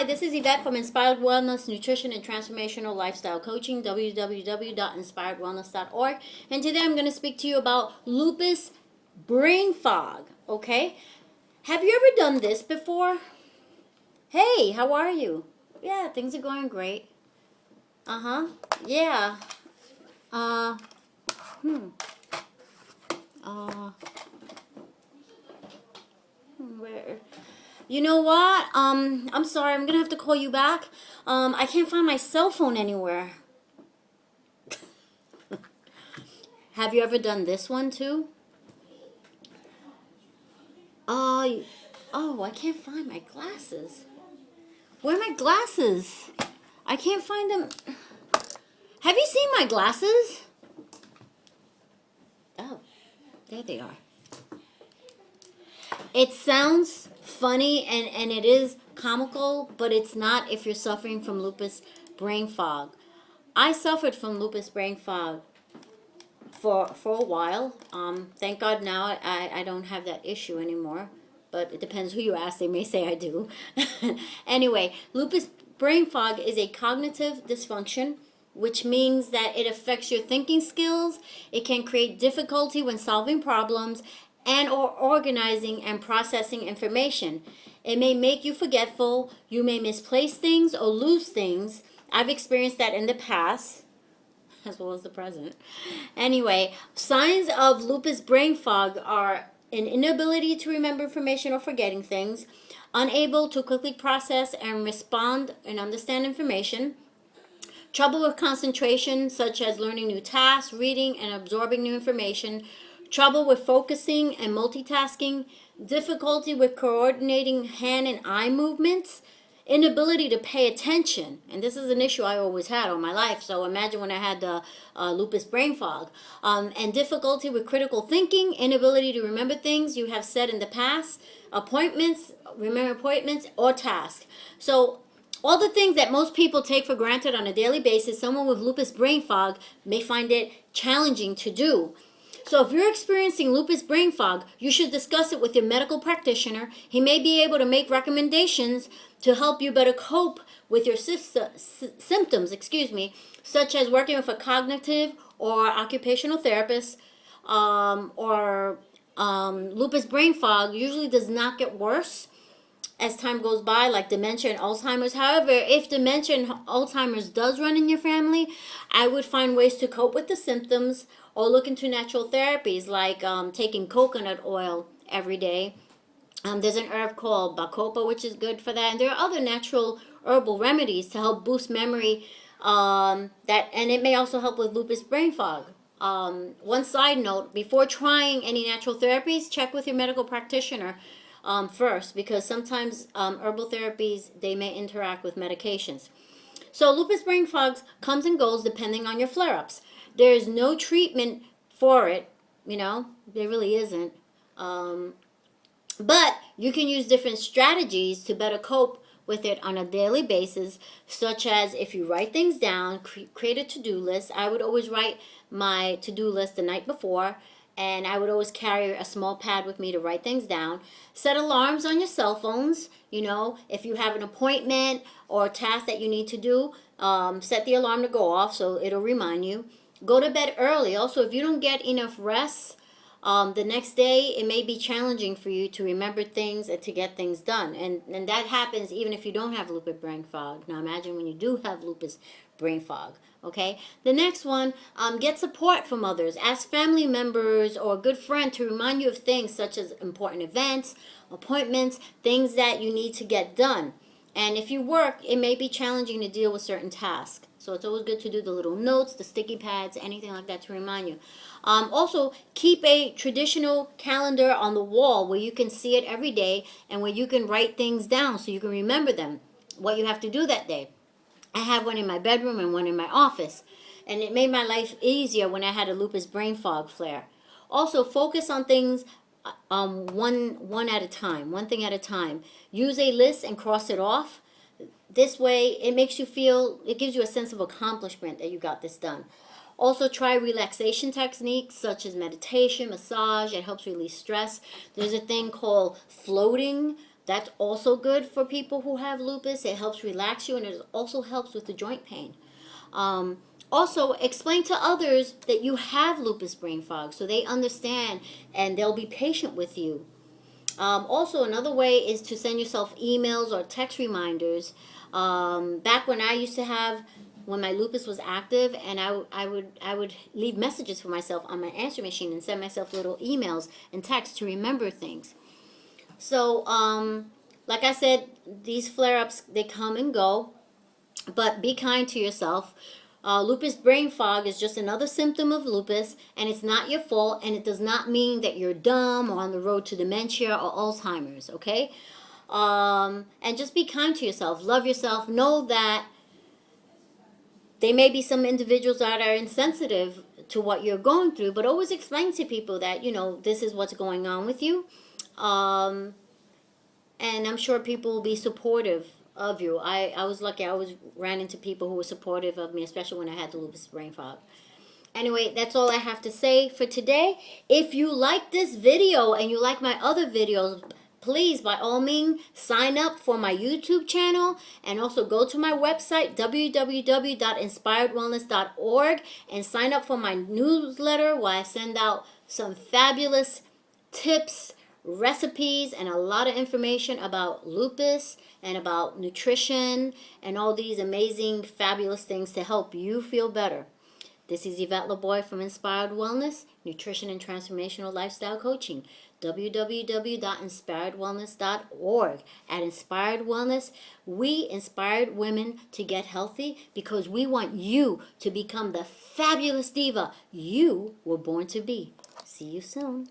Hi, this is Yvette from Inspired Wellness, Nutrition, and Transformational Lifestyle Coaching, www.inspiredwellness.org. And today I'm going to speak to you about lupus brain fog, okay? Have you ever done this before? Hey, how are you? Yeah, things are going great. Uh-huh. Yeah. Uh, hmm. Uh, where? You know what? I'm sorry. I'm gonna have to call you back. I can't find my cell phone anywhere. Have you ever done this one too? Oh, I can't find my glasses. Where are my glasses? I can't find them. Have you seen my glasses? Oh, there they are. It sounds funny and it is comical, but it's not if you're suffering from lupus brain fog. I suffered from lupus brain fog for a while. Thank God now I don't have that issue anymore. But it depends who you ask. They may say I do. Anyway, lupus brain fog is a cognitive dysfunction, which means that it affects your thinking skills. It can create difficulty when solving problems and or organizing and processing information. It may make you forgetful. You may misplace things or lose things. I've experienced that in the past, as well as the present. Anyway, signs of lupus brain fog are an inability to remember information or forgetting things, unable to quickly process and respond and understand information, trouble with concentration, such as learning new tasks, reading, and absorbing new information, trouble with focusing and multitasking, difficulty with coordinating hand and eye movements, inability to pay attention. And this is an issue I always had all my life, so imagine when I had the lupus brain fog. And difficulty with critical thinking, inability to remember things you have said in the past, remember appointments, or tasks. So all the things that most people take for granted on a daily basis, someone with lupus brain fog may find it challenging to do. So if you're experiencing lupus brain fog, you should discuss it with your medical practitioner. He may be able to make recommendations to help you better cope with your symptoms, such as working with a cognitive or occupational therapist. Lupus brain fog usually does not get worse as time goes by, like dementia and Alzheimer's. However, if dementia and Alzheimer's does run in your family, I would find ways to cope with the symptoms or look into natural therapies like taking coconut oil every day. There's an herb called bacopa, which is good for that. And there are other natural herbal remedies to help boost memory, and it may also help with lupus brain fog. One side note, before trying any natural therapies, check with your medical practitioner first, because sometimes herbal therapies, they may interact with medications. So lupus brain fog comes and goes depending on your flare-ups. There's no treatment for it, there really isn't. But you can use different strategies to better cope with it on a daily basis, such as if you write things down, create a to-do list. I would always write my to-do list the night before, and I would always carry a small pad with me to write things down. Set alarms on your cell phones. If you have an appointment or a task that you need to do, set the alarm to go off so it'll remind you. Go to bed early. Also, if you don't get enough rest, the next day it may be challenging for you to remember things and to get things done. And that happens even if you don't have lupus brain fog. Now imagine when you do have lupus brain fog. Okay, the next one, get support from others. Ask family members or a good friend to remind you of things such as important events, appointments, things that you need to get done. And if you work, it may be challenging to deal with certain tasks. So it's always good to do the little notes, the sticky pads, anything like that to remind you. Also, keep a traditional calendar on the wall where you can see it every day and where you can write things down so you can remember them, what you have to do that day. I have one in my bedroom and one in my office, and it made my life easier when I had a lupus brain fog flare. Also, focus on things one at a time, one thing at a time. Use a list and cross it off. This way, it gives you a sense of accomplishment that you got this done. Also, try relaxation techniques such as meditation, massage. It helps release stress. There's a thing called floating That's also good for people who have lupus. It helps relax you, and it also helps with the joint pain. Also, explain to others that you have lupus brain fog so they understand and they'll be patient with you. Also, another way is to send yourself emails or text reminders. Back when I used to have, when my lupus was active, and I would leave messages for myself on my answer machine and send myself little emails and texts to remember things. So, like I said, these flare-ups, they come and go, but be kind to yourself. Lupus brain fog is just another symptom of lupus, and it's not your fault, and it does not mean that you're dumb or on the road to dementia or Alzheimer's, okay? And just be kind to yourself. Love yourself. Know that there may be some individuals that are insensitive to what you're going through, but always explain to people that, you know, this is what's going on with you. And I'm sure people will be supportive of you. I was lucky. I ran into people who were supportive of me, especially when I had the lupus brain fog. Anyway, that's all I have to say for today. If you like this video and you like my other videos, please, by all means, sign up for my YouTube channel, and also go to my website, www.inspiredwellness.org, and sign up for my newsletter where I send out some fabulous tips, recipes, and a lot of information about lupus and about nutrition and all these amazing, fabulous things to help you feel better. This is Yvette LeBoy from Inspired Wellness, Nutrition and Transformational Lifestyle Coaching. www.inspiredwellness.org. At Inspired Wellness, we inspired women to get healthy because we want you to become the fabulous diva you were born to be. See you soon.